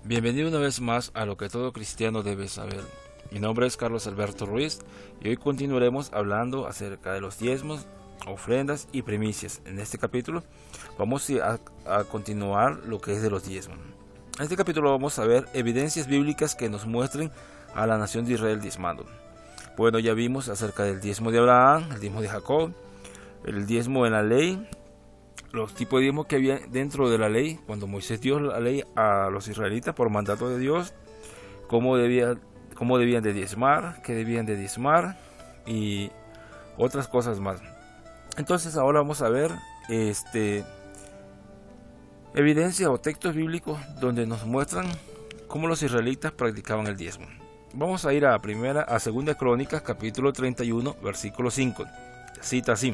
Bienvenido una vez más a lo que todo cristiano debe saber. Mi nombre es Carlos Alberto Ruiz y hoy continuaremos hablando acerca de los diezmos, ofrendas y primicias. En este capítulo vamos a continuar lo que es de los diezmos. En este capítulo vamos a ver evidencias bíblicas que nos muestren a la nación de Israel diezmando. Bueno, ya vimos acerca del diezmo de Abraham, el diezmo de Jacob, el diezmo en la ley, los tipos de diezmos que había dentro de la ley, cuando Moisés dio la ley a los israelitas por mandato de Dios, cómo debían de diezmar, qué debían de diezmar y otras cosas más. Entonces ahora vamos a ver evidencia o textos bíblicos donde nos muestran cómo los israelitas practicaban el diezmo. Vamos a ir a segunda Crónicas, capítulo 31, versículo 5. Cita así: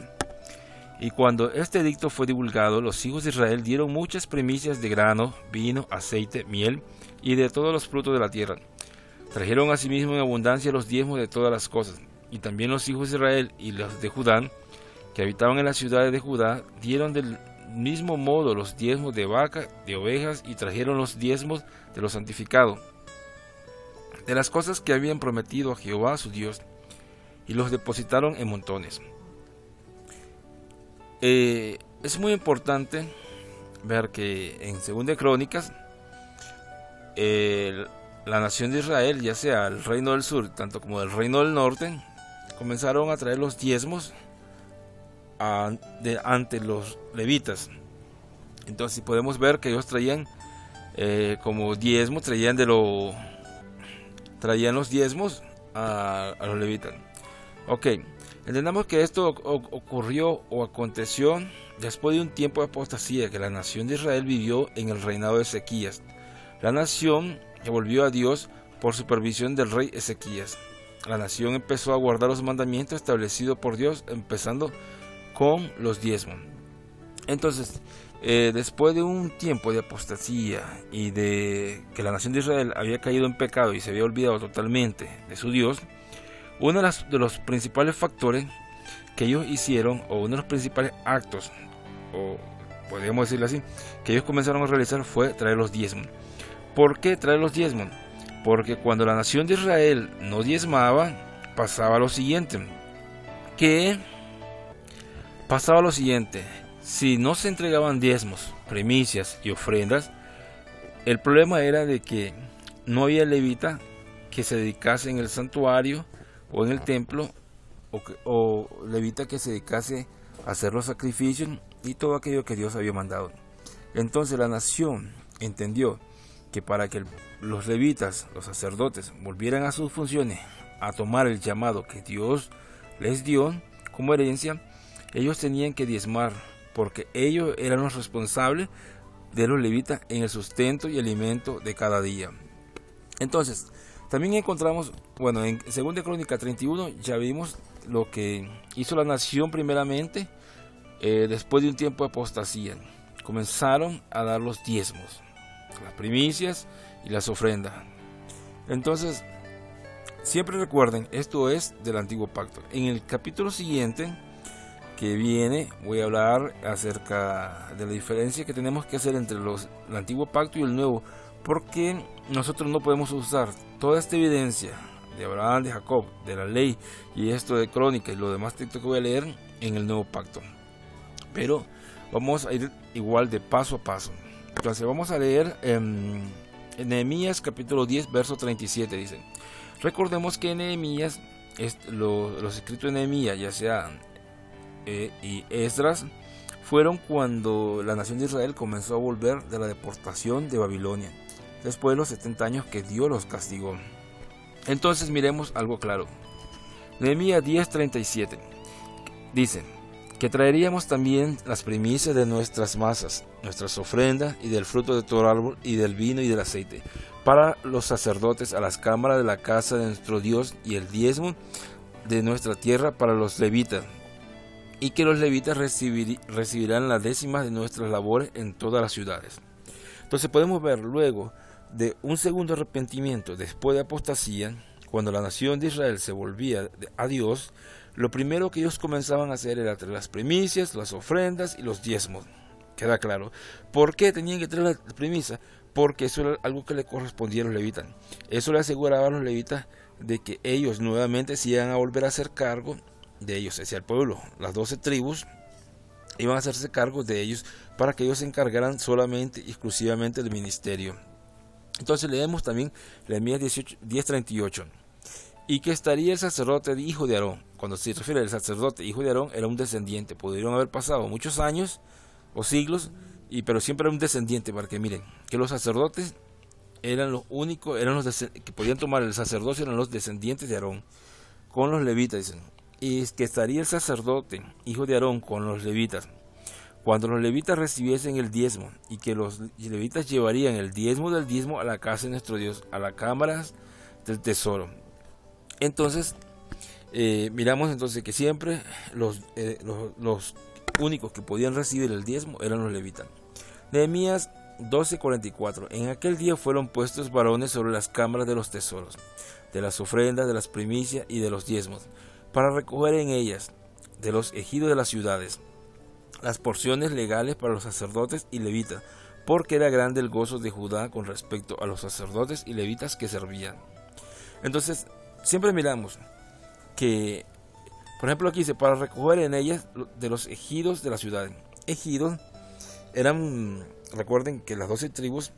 y cuando este edicto fue divulgado, los hijos de Israel dieron muchas primicias de grano, vino, aceite, miel y de todos los frutos de la tierra. Trajeron asimismo en abundancia los diezmos de todas las cosas. Y también los hijos de Israel y los de Judá, que habitaban en las ciudades de Judá, dieron del mismo modo los diezmos de vaca, de ovejas, y trajeron los diezmos de lo santificado, de las cosas que habían prometido a Jehová su Dios, y los depositaron en montones. Es muy importante ver que en Segunda Crónicas la nación de Israel, ya sea el reino del sur tanto como el reino del norte, comenzaron a traer los diezmos ante los levitas. Entonces podemos ver que ellos traían como diezmo, traían los diezmos a los levitas. Ok, entendamos que esto ocurrió o aconteció después de un tiempo de apostasía que la nación de Israel vivió en el reinado de Ezequías. La nación que volvió a Dios por supervisión del rey Ezequías. La nación empezó a guardar los mandamientos establecidos por Dios, empezando con los diezmos. Entonces, después de un tiempo de apostasía y de que la nación de Israel había caído en pecado y se había olvidado totalmente de su Dios, uno de los principales factores que ellos hicieron, o uno de los principales actos, o podríamos decirlo así, que ellos comenzaron a realizar fue traer los diezmos. ¿Por qué traer los diezmos? Porque cuando la nación de Israel no diezmaba, pasaba lo siguiente. Si no se entregaban diezmos, primicias y ofrendas, el problema era de que no había levita que se dedicase en el santuario o en el templo, o levita que se dedicase a hacer los sacrificios y todo aquello que Dios había mandado. Entonces la nación entendió que para que los levitas, los sacerdotes, volvieran a sus funciones, a tomar el llamado que Dios les dio como herencia, ellos tenían que diezmar, porque ellos eran los responsables de los levitas en el sustento y alimento de cada día. Entonces, también encontramos, en 2 Crónicas 31 ya vimos lo que hizo la nación primeramente, después de un tiempo de apostasía. Comenzaron a dar los diezmos, las primicias y las ofrendas. Entonces, siempre recuerden, esto es del antiguo pacto. En el capítulo siguiente que viene voy a hablar acerca de la diferencia que tenemos que hacer entre el antiguo pacto y el nuevo, porque nosotros no podemos usar toda esta evidencia de Abraham, de Jacob, de la ley y esto de Crónicas y lo demás textos que voy a leer en el nuevo pacto, pero vamos a ir igual de paso a paso. Entonces vamos a leer en Nehemías capítulo 10 verso 37. Dice: recordemos que Nehemías, los escritos de Nehemías, ya sea y Esdras, fueron cuando la nación de Israel comenzó a volver de la deportación de Babilonia, después de los 70 años que Dios los castigó. Entonces miremos algo claro. Nehemías 10:37 dice que traeríamos también las primicias de nuestras masas, nuestras ofrendas y del fruto de todo árbol y del vino y del aceite, para los sacerdotes a las cámaras de la casa de nuestro Dios, y el diezmo de nuestra tierra para los levitas, y que los levitas recibirán la décima de nuestras labores en todas las ciudades. Entonces podemos ver luego de un segundo arrepentimiento después de apostasía, cuando la nación de Israel se volvía a Dios, lo primero que ellos comenzaban a hacer era traer las primicias, las ofrendas y los diezmos. Queda claro. ¿Por qué tenían que traer las primicias? porque eso era algo que le correspondía a los levitas. Eso le aseguraba a los levitas de que ellos nuevamente se iban a volver a hacer cargo de ellos, hacia el pueblo. Las 12 tribus iban a hacerse cargo de ellos para que ellos se encargaran solamente y exclusivamente del ministerio. Entonces leemos también Nehemías 10:38. Y que estaría el sacerdote hijo de Aarón. Cuando se refiere al sacerdote hijo de Aarón, era un descendiente. Pudieron haber pasado muchos años o siglos, pero siempre era un descendiente, para que miren que los sacerdotes eran los únicos, que podían tomar el sacerdocio, eran los descendientes de Aarón, con los levitas, dicen. Y es que estaría el sacerdote hijo de Aarón con los levitas, cuando los levitas recibiesen el diezmo, y que los levitas llevarían el diezmo del diezmo a la casa de nuestro Dios, a la cámara del tesoro. Entonces, miramos entonces que siempre los únicos que podían recibir el diezmo eran los levitas. Nehemías 12:44. En aquel día fueron puestos varones sobre las cámaras de los tesoros, de las ofrendas, de las primicias y de los diezmos, para recoger en ellas, de los ejidos de las ciudades, las porciones legales para los sacerdotes y levitas, porque era grande el gozo de Judá con respecto a los sacerdotes y levitas que servían. Entonces, siempre miramos que, por ejemplo, aquí dice, para recoger en ellas de los ejidos de la ciudad. Ejidos eran, recuerden que las 12 tribus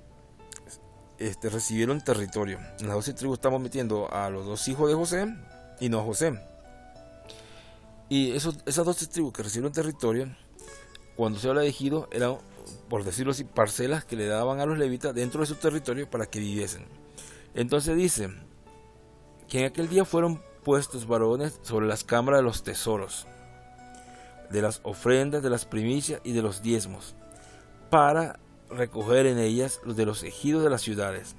recibieron territorio. En las 12 tribus estamos metiendo a los 2 hijos de José y no a José. Y esas 12 tribus que recibieron territorio, cuando se habla de ejido, eran, por decirlo así, parcelas que le daban a los levitas dentro de su territorio para que viviesen. Entonces dice que en aquel día fueron puestos varones sobre las cámaras de los tesoros, de las ofrendas, de las primicias y de los diezmos, para recoger en ellas los de los ejidos de las ciudades,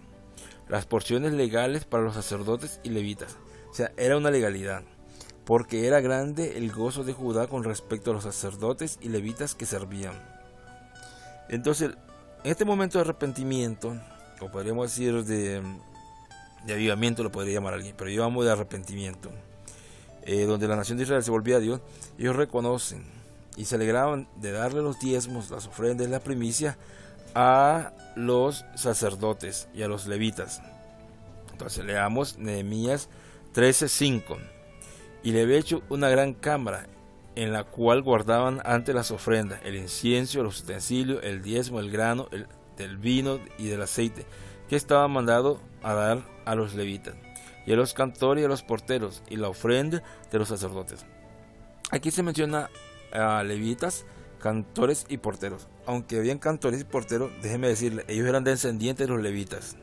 las porciones legales para los sacerdotes y levitas. O sea, era una legalidad, porque era grande el gozo de Judá con respecto a los sacerdotes y levitas que servían. Entonces, en este momento de arrepentimiento, o podríamos decir de avivamiento, lo podría llamar alguien, pero llevamos de arrepentimiento, donde la nación de Israel se volvía a Dios, ellos reconocen y se alegraban de darle los diezmos, las ofrendas, las primicias a los sacerdotes y a los levitas. Entonces leamos Nehemías 13:5. Y le había hecho una gran cámara, en la cual guardaban antes las ofrendas, el incienso, los utensilios, el diezmo, el grano, del vino y del aceite, que estaba mandado a dar a los levitas, y a los cantores y a los porteros, y la ofrenda de los sacerdotes. Aquí se menciona a levitas, cantores y porteros. Aunque habían cantores y porteros, déjenme decirle, ellos eran descendientes de los levitas,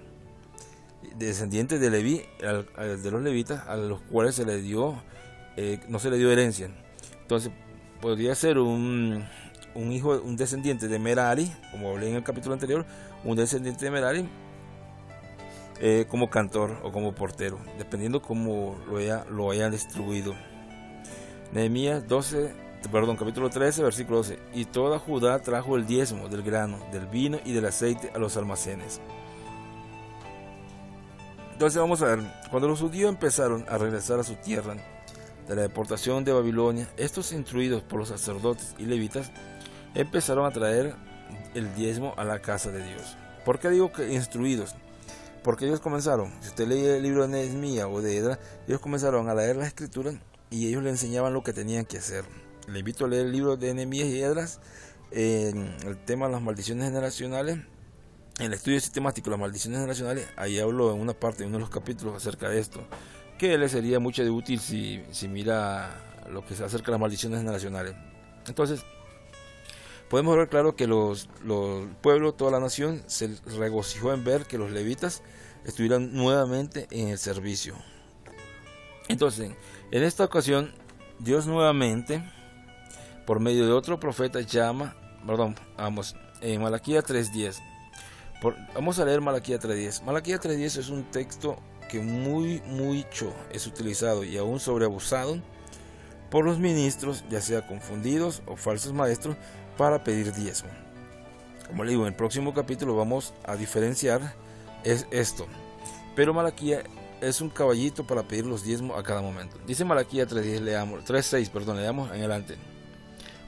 descendientes de Leví, de los levitas, a los cuales se les dio, no se les dio herencia. Entonces podría ser un descendiente de Merari, como hablé en el capítulo anterior, un descendiente de Merari, como cantor o como portero, dependiendo cómo lo hayan distribuido. Nehemías capítulo 13, versículo 12. Y toda Judá trajo el diezmo del grano, del vino y del aceite a los almacenes. Entonces vamos a ver, cuando los judíos empezaron a regresar a su tierra de la deportación de Babilonia, estos instruidos por los sacerdotes y levitas empezaron a traer el diezmo a la casa de Dios. ¿Por qué digo que instruidos? Porque ellos comenzaron, si usted lee el libro de Nehemías o de Esdras, ellos comenzaron a leer la escritura y ellos le enseñaban lo que tenían que hacer. Le invito a leer el libro de Nehemías y Esdras, el tema de las maldiciones generacionales. En el estudio sistemático de las maldiciones generacionales, ahí hablo en una parte, en uno de los capítulos acerca de esto, que le sería mucho de útil si mira lo que se acerca a las maldiciones generacionales. Entonces, podemos ver claro que los pueblos, toda la nación, se regocijó en ver que los levitas estuvieran nuevamente en el servicio. Entonces, en esta ocasión, Dios nuevamente, por medio de otro profeta, en Malaquías 3:10. Vamos a leer Malaquías 3:10. Malaquías 3:10 es un texto que mucho es utilizado y aún sobreabusado por los ministros, ya sea confundidos o falsos maestros, para pedir diezmo. Como le digo, en el próximo capítulo vamos a diferenciar esto. Pero Malaquías es un caballito para pedir los diezmos a cada momento. Dice Malaquías 3:6, leamos en adelante.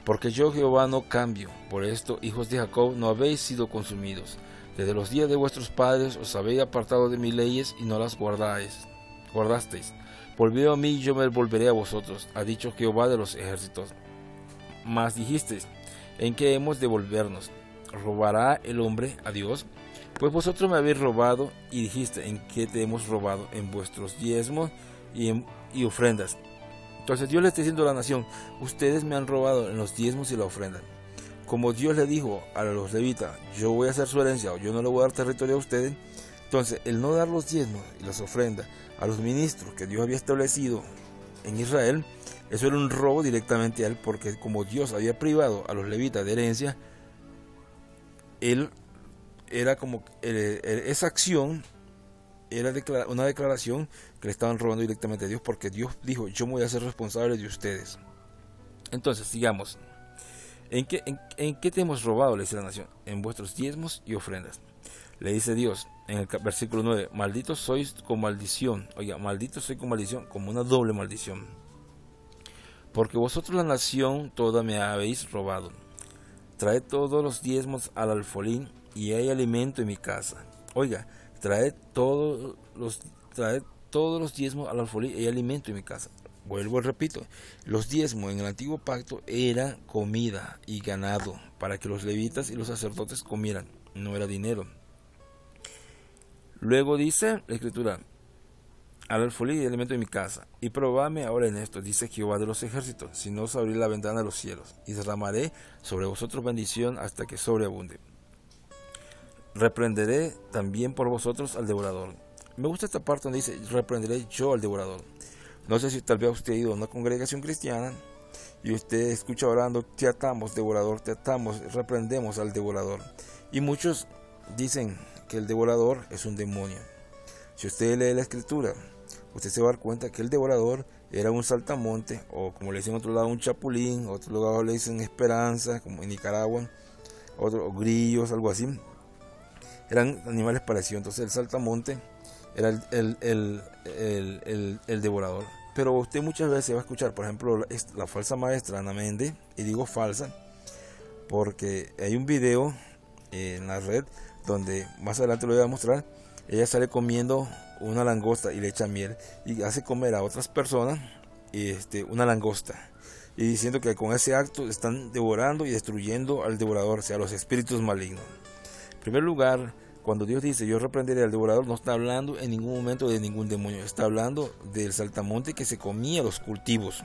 Porque yo Jehová no cambio, por esto, hijos de Jacob, no habéis sido consumidos. Desde los días de vuestros padres os habéis apartado de mis leyes y no las guardasteis. Volvido a mí, yo me volveré a vosotros, ha dicho Jehová de los ejércitos. Mas dijisteis, ¿en qué hemos de volvernos? ¿Robará el hombre a Dios? Pues vosotros me habéis robado, y dijiste, ¿en qué te hemos robado? En vuestros diezmos y ofrendas. Entonces Dios le está diciendo a la nación, ustedes me han robado en los diezmos y la ofrenda. Como Dios le dijo a los levitas, yo voy a hacer su herencia, o yo no le voy a dar territorio a ustedes. Entonces, el no dar los diezmos y las ofrendas a los ministros que Dios había establecido en Israel, eso era un robo directamente a él, porque como Dios había privado a los levitas de herencia, él era como esa acción era una declaración que le estaban robando directamente a Dios, porque Dios dijo, yo me voy a ser responsable de ustedes. Entonces, sigamos. ¿En qué te hemos robado? Le dice la nación. En vuestros diezmos y ofrendas. Le dice Dios en el versículo 9, malditos sois con maldición. Oiga, maldito soy con maldición, como una doble maldición. Porque vosotros la nación toda me habéis robado. Traed todos los diezmos al alfolí y hay alimento en mi casa. Oiga, traed todos los diezmos al alfolí y hay alimento en mi casa. Vuelvo y repito, los diezmos en el antiguo pacto era comida y ganado para que los levitas y los sacerdotes comieran, no era dinero. Luego dice la escritura, al alfolí y alimento en mi casa, y probadme ahora en esto, dice Jehová de los ejércitos, si no os abriré la ventana de los cielos, y derramaré sobre vosotros bendición hasta que sobreabunde. Reprenderé también por vosotros al devorador. Me gusta esta parte donde dice, reprenderé yo al devorador. No sé si tal vez usted ha ido a una congregación cristiana y usted escucha orando, te atamos, devorador, te atamos, reprendemos al devorador. Y muchos dicen que el devorador es un demonio. Si usted lee la escritura, usted se va a dar cuenta que el devorador era un saltamonte, o como le dicen en otro lado, un chapulín, otro lugar le dicen esperanza, como en Nicaragua, o grillos, algo así. Eran animales parecidos. Entonces el saltamonte era el devorador. Pero usted muchas veces va a escuchar, por ejemplo, la falsa maestra Ana Méndez, y digo falsa porque hay un video en la red donde más adelante lo voy a mostrar. Ella sale comiendo una langosta y le echa miel y hace comer a otras personas una langosta, y diciendo que con ese acto están devorando y destruyendo al devorador, o sea, a los espíritus malignos. En primer lugar, cuando Dios dice yo reprenderé al devorador, no está hablando en ningún momento de ningún demonio, está hablando del saltamonte que se comía los cultivos.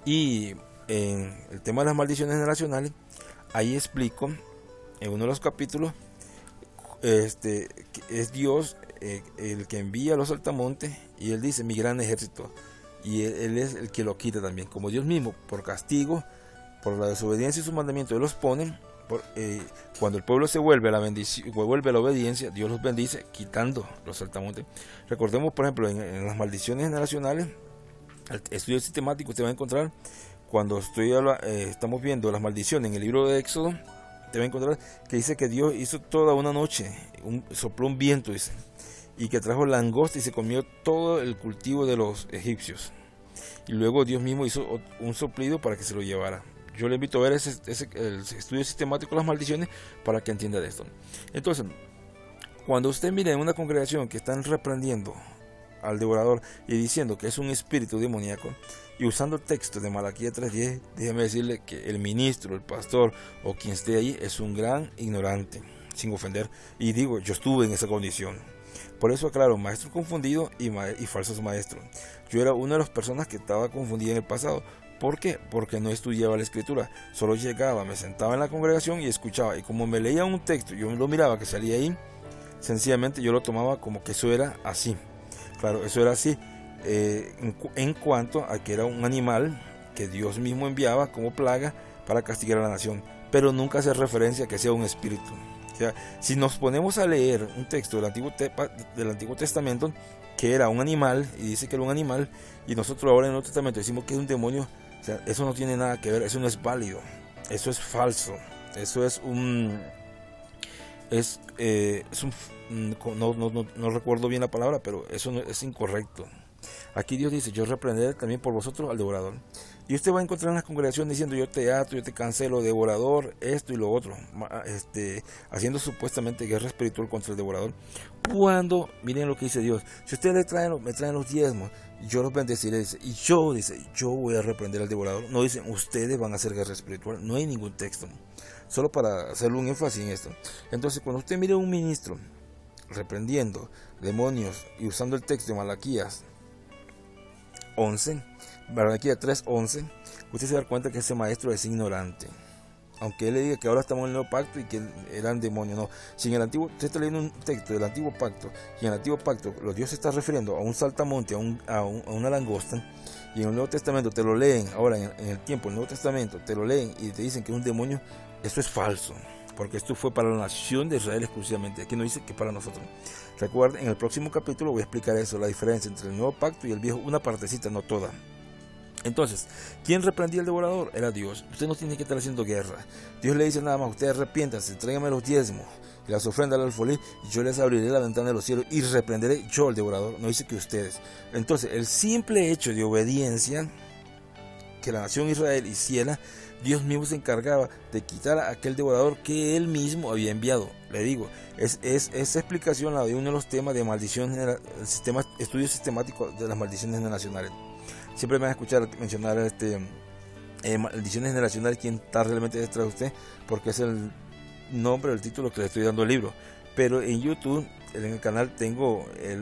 Y en el tema de las maldiciones generacionales, ahí explico en uno de los capítulos, es Dios el que envía a los saltamontes, y él dice mi gran ejército, y él es el que lo quita también, como Dios mismo, por castigo, por la desobediencia y sus mandamientos, él los pone. Cuando el pueblo se vuelve a la bendición, vuelve a la obediencia, Dios los bendice quitando los saltamontes. Recordemos, por ejemplo, en las maldiciones generacionales, el estudio sistemático, usted va a encontrar, cuando estamos viendo las maldiciones en el libro de Éxodo, te va a encontrar que dice que Dios hizo toda una noche, sopló un viento, dice, y que trajo langosta y se comió todo el cultivo de los egipcios. Y luego Dios mismo hizo un soplido para que se lo llevara. Yo le invito a ver el estudio sistemático de las maldiciones para que entienda de esto. Entonces, cuando usted mire en una congregación que están reprendiendo al devorador y diciendo que es un espíritu demoníaco, y usando el texto de Malaquías 3:10, déjeme decirle que el ministro, el pastor o quien esté ahí es un gran ignorante, sin ofender. Y digo, yo estuve en esa condición. Por eso aclaro, maestro confundido y falsos maestros. Yo era una de las personas que estaba confundida en el pasado. ¿Por qué? Porque no estudiaba la escritura, solo llegaba, me sentaba en la congregación y escuchaba, y como me leía un texto, yo lo miraba que salía ahí, sencillamente yo lo tomaba como que eso era así. Claro, eso era así en cuanto a que era un animal que Dios mismo enviaba como plaga para castigar a la nación, pero nunca hace referencia a que sea un espíritu. O sea, si nos ponemos a leer un texto del Antiguo Testamento que era un animal, y dice que era un animal, y nosotros ahora en el Nuevo Testamento decimos que es un demonio, o sea, eso no tiene nada que ver, eso no es válido, eso es falso, eso es no recuerdo bien la palabra, pero eso no, es incorrecto. Aquí Dios dice, yo reprenderé también por vosotros al devorador. Y usted va a encontrar en las congregaciones diciendo: yo te ato, yo te cancelo, devorador, esto y lo otro, haciendo supuestamente guerra espiritual contra el devorador. Cuando, miren lo que dice Dios: si ustedes me traen los diezmos, yo los bendeciré, dice, y yo voy a reprender al devorador. No dicen ustedes van a hacer guerra espiritual, no hay ningún texto, solo para hacerle un énfasis en esto. Entonces, cuando usted mire a un ministro reprendiendo demonios y usando el texto de Malaquías 11, Malaquías 3:11, usted se da cuenta que ese maestro es ignorante. Aunque él le diga que ahora estamos en el nuevo pacto y que eran demonios, no. Si en el antiguo, usted está leyendo un texto del antiguo pacto, y en el antiguo pacto Dios se está refiriendo a un saltamonte, a una langosta, y en el Nuevo Testamento te lo leen, ahora en el tiempo del Nuevo Testamento te lo leen y te dicen que es un demonio, eso es falso, porque esto fue para la nación de Israel exclusivamente. Aquí no dice que para nosotros. Recuerden, en el próximo capítulo voy a explicar eso, la diferencia entre el nuevo pacto y el viejo, una partecita, no toda. Entonces, ¿quién reprendía al devorador? Era Dios. Usted no tiene que estar haciendo guerra. Dios le dice nada más: usted arrepiéntase, tráigame los diezmos y las ofrendas al alfolí, y yo les abriré la ventana de los cielos y reprenderé yo al devorador. No dice que ustedes. Entonces, el simple hecho de obediencia que la nación Israel hiciera, Dios mismo se encargaba de quitar a aquel devorador que él mismo había enviado. Le digo, esa explicación la de uno de los temas de maldición, estudio sistemático de las maldiciones generacionales. Siempre me van a escuchar mencionar maldiciones generacionales, quién está realmente detrás de usted, porque es el nombre, el título que le estoy dando al libro. Pero en YouTube, en el canal,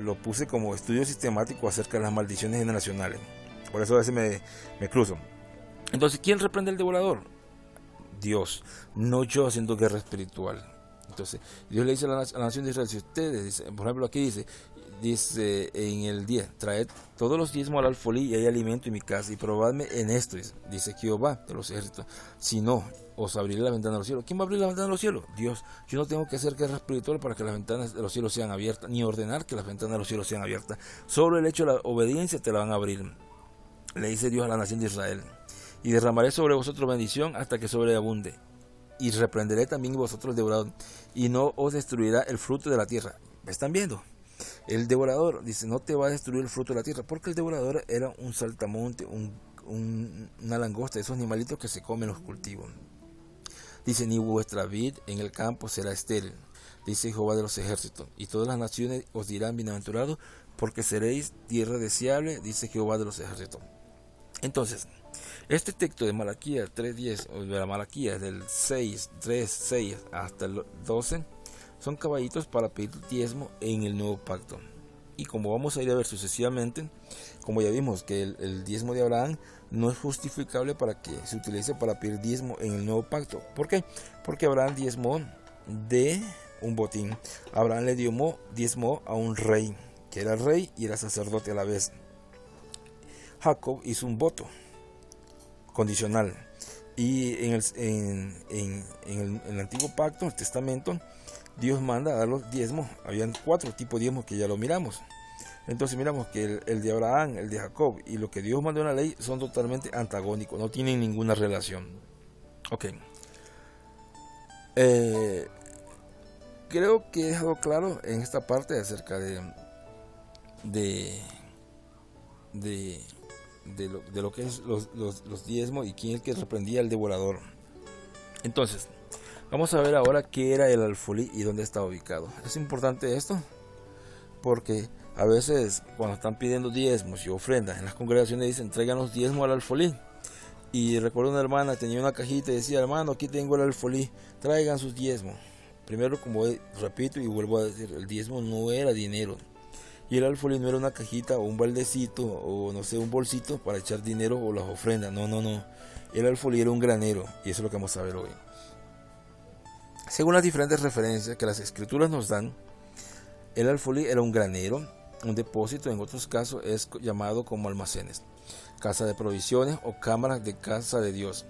lo puse como estudio sistemático acerca de las maldiciones generacionales. Por eso a veces me cruzo. Entonces, ¿quién reprende al devorador? Dios, no yo haciendo guerra espiritual. Entonces, Dios le dice a la nación de Israel: si ustedes, por ejemplo, aquí dice en el 10, traed todos los diezmos al alfolí y hay alimento en mi casa, y probadme en esto, dice Jehová de los ejércitos, si no, os abriré la ventana de los cielos. ¿Quién va a abrir la ventana de los cielos? Dios. Yo no tengo que hacer guerra espiritual para que las ventanas de los cielos sean abiertas, ni ordenar que las ventanas de los cielos sean abiertas. Solo el hecho de la obediencia te la van a abrir. Le dice Dios a la nación de Israel: y derramaré sobre vosotros bendición hasta que sobreabunde, y reprenderé también vosotros el devorador, y no os destruirá el fruto de la tierra. ¿Me están viendo? El devorador dice: no te va a destruir el fruto de la tierra, porque el devorador era un saltamonte, una langosta, esos animalitos que se comen los cultivos. Dice: ni vuestra vid en el campo será estéril, dice Jehová de los ejércitos, y todas las naciones os dirán bienaventurados, porque seréis tierra deseable, dice Jehová de los ejércitos. Entonces, este texto de Malaquías 3:10, o de la Malaquías del 3:6 hasta el 12, son caballitos para pedir diezmo en el nuevo pacto. Y como vamos a ir a ver sucesivamente, como ya vimos que el diezmo de Abraham no es justificable para que se utilice para pedir diezmo en el nuevo pacto. ¿Por qué? Porque Abraham diezmó de un botín. Abraham le diezmó a un rey, que era rey y era sacerdote a la vez. Jacob hizo un voto condicional. Y en el antiguo pacto, el testamento, Dios manda a dar los diezmos. Habían 4 tipos de diezmos que ya lo miramos. Entonces miramos que el de Abraham, el de Jacob y lo que Dios mandó en la ley son totalmente antagónicos, no tienen ninguna relación. Ok. Creo que he dejado claro en esta parte acerca de lo que es los diezmos y quién es el que reprendía al devorador. Entonces, vamos a ver ahora qué era el alfolí y dónde está ubicado. Es importante esto porque a veces cuando están pidiendo diezmos y ofrendas en las congregaciones dicen: traigan los diezmos al alfolí. Y recuerdo una hermana tenía una cajita y decía: hermano, aquí tengo el alfolí, traigan sus diezmos. Primero, como repito y vuelvo a decir, el diezmo no era dinero. Y el alfolí no era una cajita o un baldecito o no sé, un bolsito para echar dinero o las ofrendas. No. El alfolí era un granero, y eso es lo que vamos a ver hoy. Según las diferentes referencias que las escrituras nos dan, el alfolí era un granero, un depósito, en otros casos es llamado como almacenes, casa de provisiones o cámaras de casa de Dios.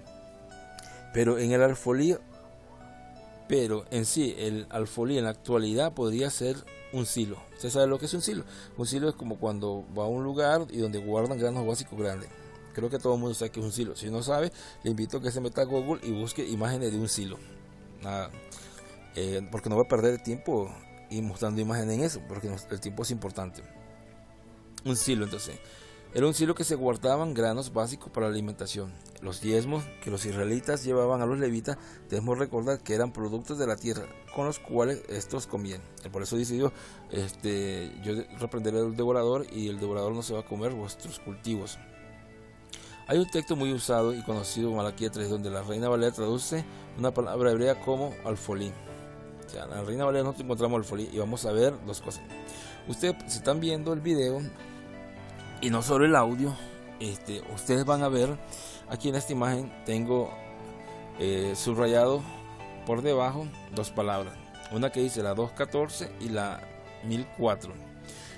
Pero en sí, el alfolí en la actualidad podría ser un silo. ¿Usted sabe lo que es un silo? Un silo es como cuando va a un lugar y donde guardan granos básicos grandes. Creo que todo el mundo sabe que es un silo. Si no sabe, le invito a que se meta a Google y busque imágenes de un silo. Porque no va a perder el tiempo y mostrando imágenes en eso, porque el tiempo es importante. Un silo, entonces, Era un siglo que se guardaban granos básicos para la alimentación. Los diezmos que los israelitas llevaban a los levitas, debemos recordar que eran productos de la tierra con los cuales estos comían. Por eso dice Dios, yo reprenderé al devorador y el devorador no se va a comer vuestros cultivos. Hay un texto muy usado y conocido, Malaquías 3, donde la Reina Valera traduce una palabra hebrea como alfolí. O sea, en la Reina Valera nosotros encontramos alfolí y vamos a ver dos cosas. Ustedes, si están viendo el video y no solo el audio, ustedes van a ver aquí en esta imagen tengo subrayado por debajo dos palabras, una que dice la 214 y la 1004.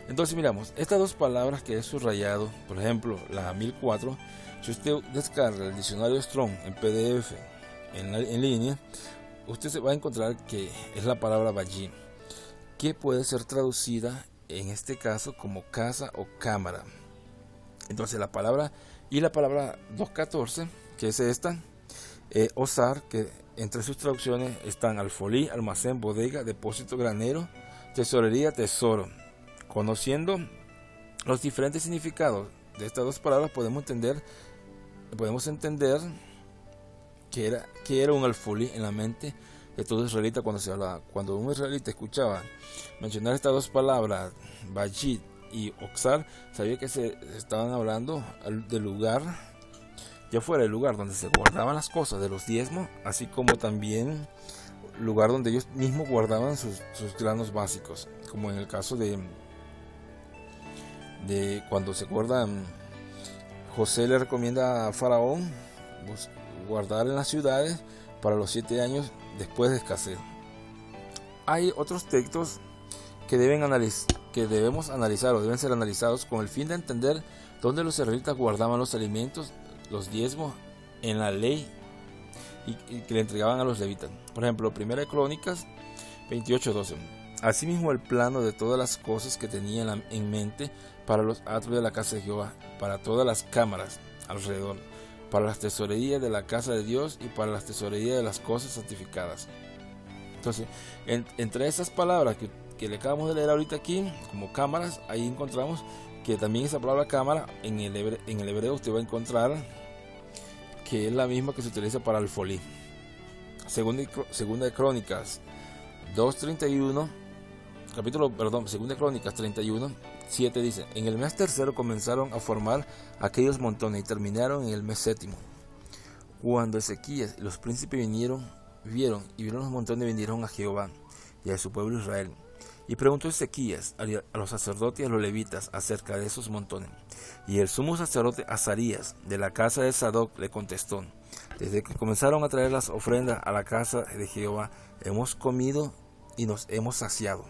Entonces miramos estas dos palabras que he subrayado, por ejemplo la 1004. Si usted descarga el diccionario Strong en PDF en línea, usted se va a encontrar que es la palabra Vallí, que puede ser traducida en este caso como casa o cámara. Entonces la palabra 214, que es esta, osar, que entre sus traducciones están alfolí, almacén, bodega, depósito, granero, tesorería, tesoro. Conociendo los diferentes significados de estas dos palabras podemos entender que era un alfolí en la mente de todo israelita cuando se hablaba. Cuando un israelita escuchaba mencionar estas dos palabras, Vallí y Oxar, sabía que se estaban hablando del lugar, ya fuera el lugar donde se guardaban las cosas de los diezmos, así como también lugar donde ellos mismos guardaban sus granos básicos, como en el caso de cuando se guardan, José le recomienda a Faraón guardar en las ciudades para los 7 años después de escasez. Hay otros textos que debemos analizar o deben ser analizados con el fin de entender dónde los israelitas guardaban los alimentos, los diezmos en la ley y que le entregaban a los levitas. Por ejemplo, 1 Crónicas 28:12. Asimismo, el plano de todas las cosas que tenían en mente para los atrios de la casa de Jehová, para todas las cámaras alrededor, para las tesorerías de la casa de Dios y para las tesorerías de las cosas santificadas. Entonces, entre esas palabras que le acabamos de leer ahorita aquí, como cámaras, ahí encontramos que también esa palabra cámara en el hebreo usted va a encontrar que es la misma que se utiliza para alfolí. Segunda de Crónicas 2:31, Segunda de Crónicas 31:7 dice: en el mes tercero comenzaron a formar aquellos montones y terminaron en el mes séptimo. Cuando Ezequías y los príncipes vieron los montones, vinieron a Jehová y a su pueblo Israel. Y preguntó Ezequías a los sacerdotes y a los levitas acerca de esos montones. Y el sumo sacerdote Azarías, de la casa de Sadoc, le contestó: desde que comenzaron a traer las ofrendas a la casa de Jehová, hemos comido y nos hemos saciado.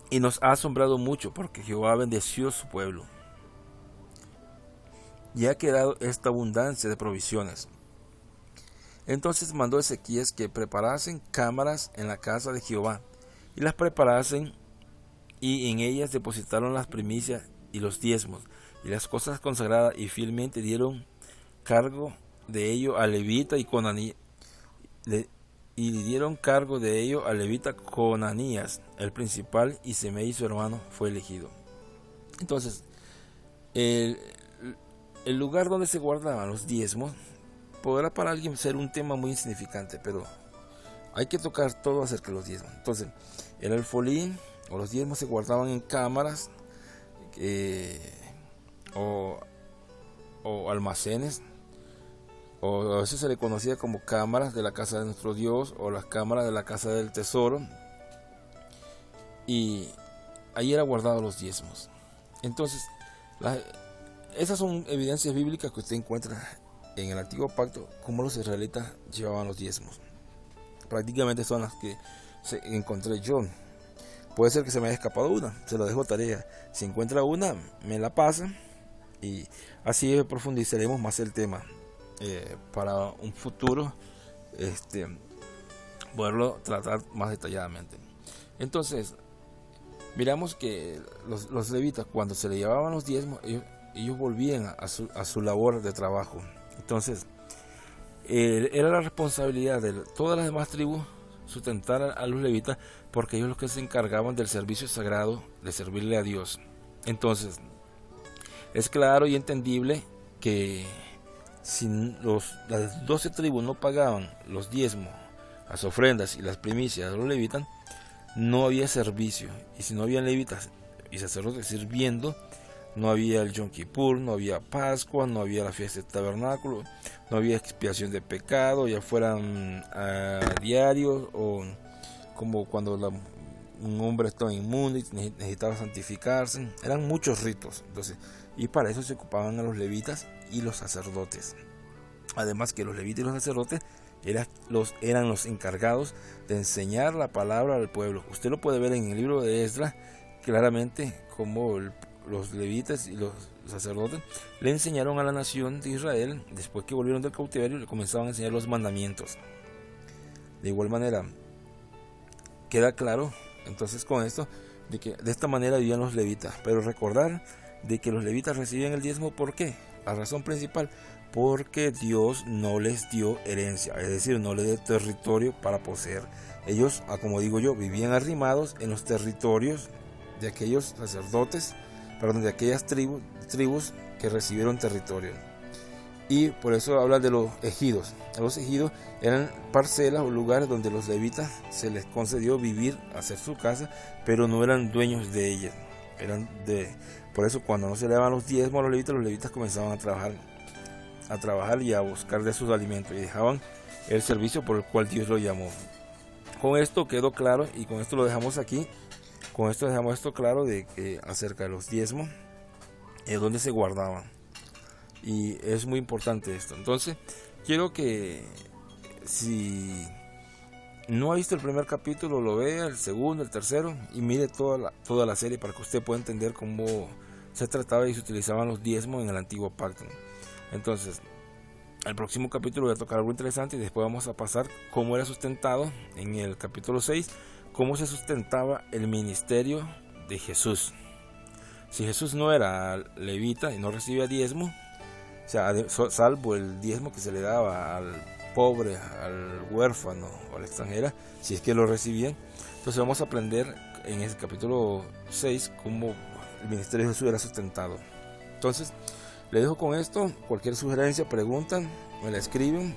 Y nos ha asombrado mucho, porque Jehová bendeció su pueblo. Y ha quedado esta abundancia de provisiones. Entonces mandó Ezequías que preparasen cámaras en la casa de Jehová, y las preparasen, y en ellas depositaron las primicias y los diezmos, y las cosas consagradas, y fielmente dieron cargo de ello a Levita y Conanías, y le dieron cargo de ello a Levita Conanías, el principal, y Semei su hermano fue elegido. Entonces, el lugar donde se guardaban los diezmos podrá para alguien ser un tema muy insignificante, pero hay que tocar todo acerca de los diezmos. Entonces, el alfolí o los diezmos se guardaban en cámaras o almacenes, o a veces se le conocía como cámaras de la casa de nuestro Dios o las cámaras de la casa del tesoro, y ahí era guardado los diezmos. Entonces, esas son evidencias bíblicas que usted encuentra en el Antiguo Pacto, como los israelitas llevaban los diezmos. Prácticamente son las que encontré yo. Puede ser que se me haya escapado una, se la dejo tarea. Si encuentra una, me la pasa, y así profundizaremos más el tema para un futuro, poderlo tratar más detalladamente. Entonces, miramos que los levitas, cuando se le llevaban los diezmos, ellos volvían a su labor de trabajo. Entonces, era la responsabilidad de todas las demás tribus sustentar a los levitas, porque ellos los que se encargaban del servicio sagrado de servirle a Dios. Entonces, Es claro y entendible que si las 12 tribus no pagaban los diezmos, las ofrendas y las primicias de los levitas, no había servicio. Y si no había levitas y sacerdotes sirviendo, no había el Yom Kippur, no había Pascua, no había la fiesta del tabernáculo, no había expiación de pecado, ya fueran diarios o como cuando un hombre estaba inmundo y necesitaba santificarse. Eran muchos ritos. Entonces, y para eso se ocupaban a los levitas y los sacerdotes. Además que los levitas y los sacerdotes eran los encargados de enseñar la palabra al pueblo. Usted lo puede ver en el libro de Esdras claramente como los levitas y los sacerdotes le enseñaron a la nación de Israel, después que volvieron del cautiverio, le comenzaban a enseñar los mandamientos. De igual manera, queda claro entonces con esto de que de esta manera vivían los levitas. Pero recordar de que los levitas recibían el diezmo, ¿por qué? La razón principal, porque Dios no les dio herencia, es decir, no les dio territorio para poseer. Ellos, como digo yo, vivían arrimados en los territorios de aquellos sacerdotes, de aquellas tribus que recibieron territorio. Y por eso habla de los ejidos. Los ejidos eran parcelas o lugares donde los levitas se les concedió vivir, hacer su casa, pero no eran dueños de ellas. Por eso cuando no se le daban los diezmos a los levitas comenzaban a trabajar y a buscar de sus alimentos y dejaban el servicio por el cual Dios lo llamó. Con esto quedó claro y con esto lo dejamos aquí. Con esto dejamos esto claro de que acerca de los diezmos, donde se guardaban. Y es muy importante esto. Entonces, quiero que si no ha visto el primer capítulo, lo vea, el segundo, el tercero, y mire toda la serie para que usted pueda entender cómo se trataba y se utilizaban los diezmos en el antiguo pacto. Entonces, el próximo capítulo voy a tocar algo interesante y después vamos a pasar cómo era sustentado en el capítulo 6, cómo se sustentaba el ministerio de Jesús. Si Jesús no era levita y no recibía diezmo, o sea, salvo el diezmo que se le daba al pobre, al huérfano o a la extranjera, si es que lo recibían. Entonces vamos a aprender en el capítulo 6 cómo el ministerio de Jesús era sustentado. Entonces, le dejo con esto. Cualquier sugerencia, preguntan, me la escriben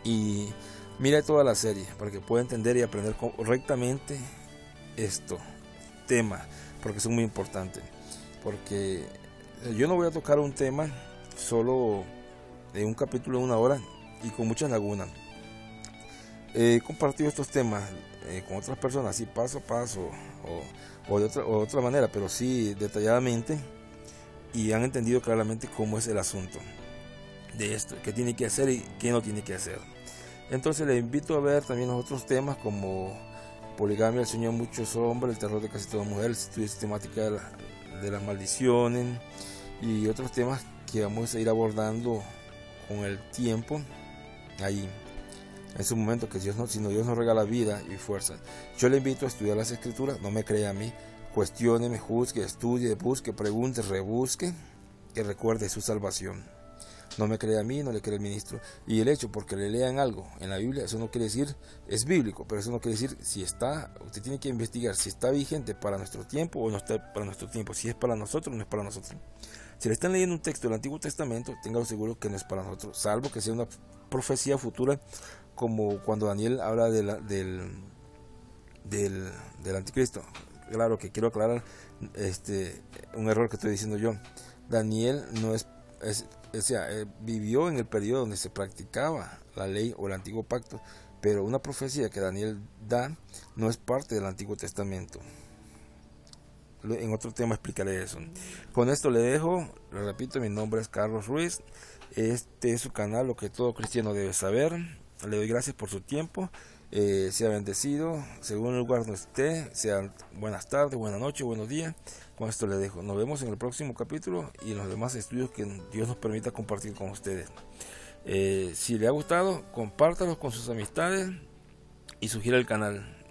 y mira toda la serie para que pueda entender y aprender correctamente tema, porque son muy importantes. Porque yo no voy a tocar un tema solo de un capítulo de 1 hora y con muchas lagunas. He compartido estos temas con otras personas, así paso a paso o de otra manera, pero sí detalladamente, y han entendido claramente cómo es el asunto de esto, qué tiene que hacer y qué no tiene que hacer. Entonces les invito a ver también los otros temas como poligamia, el sueño de muchos hombres, el terror de casi toda mujer, el estudio sistemática de las maldiciones y otros temas que vamos a ir abordando con el tiempo ahí en su momento, que Dios si Dios nos regala vida y fuerza. Yo le invito a estudiar las escrituras, no me crea a mí, cuestione, juzgue, estudie, busque, pregunte, rebusque, que recuerde su salvación. No me cree a mí, no le cree al ministro. Y el hecho porque le lean algo en la Biblia, eso no quiere decir, es bíblico, pero eso no quiere decir si está, usted tiene que investigar si está vigente para nuestro tiempo o no está para nuestro tiempo, si es para nosotros o no es para nosotros. Si le están leyendo un texto del Antiguo Testamento, téngalo seguro que no es para nosotros, salvo que sea una profecía futura, como cuando Daniel habla del anticristo. Claro que quiero aclarar un error que estoy diciendo yo. Daniel no vivió en el periodo donde se practicaba la ley o el antiguo pacto, pero una profecía que Daniel da no es parte del Antiguo Testamento. En otro tema explicaré eso. Con esto le dejo, le repito, mi nombre es Carlos Ruiz, este es su canal, Lo que todo cristiano debe saber. Le doy gracias por su tiempo, sea bendecido, según el lugar donde esté, sean buenas tardes, buenas noches, buenos días. Con esto le dejo, nos vemos en el próximo capítulo y en los demás estudios que Dios nos permita compartir con ustedes. Si le ha gustado, compártalo con sus amistades y sugiera el canal.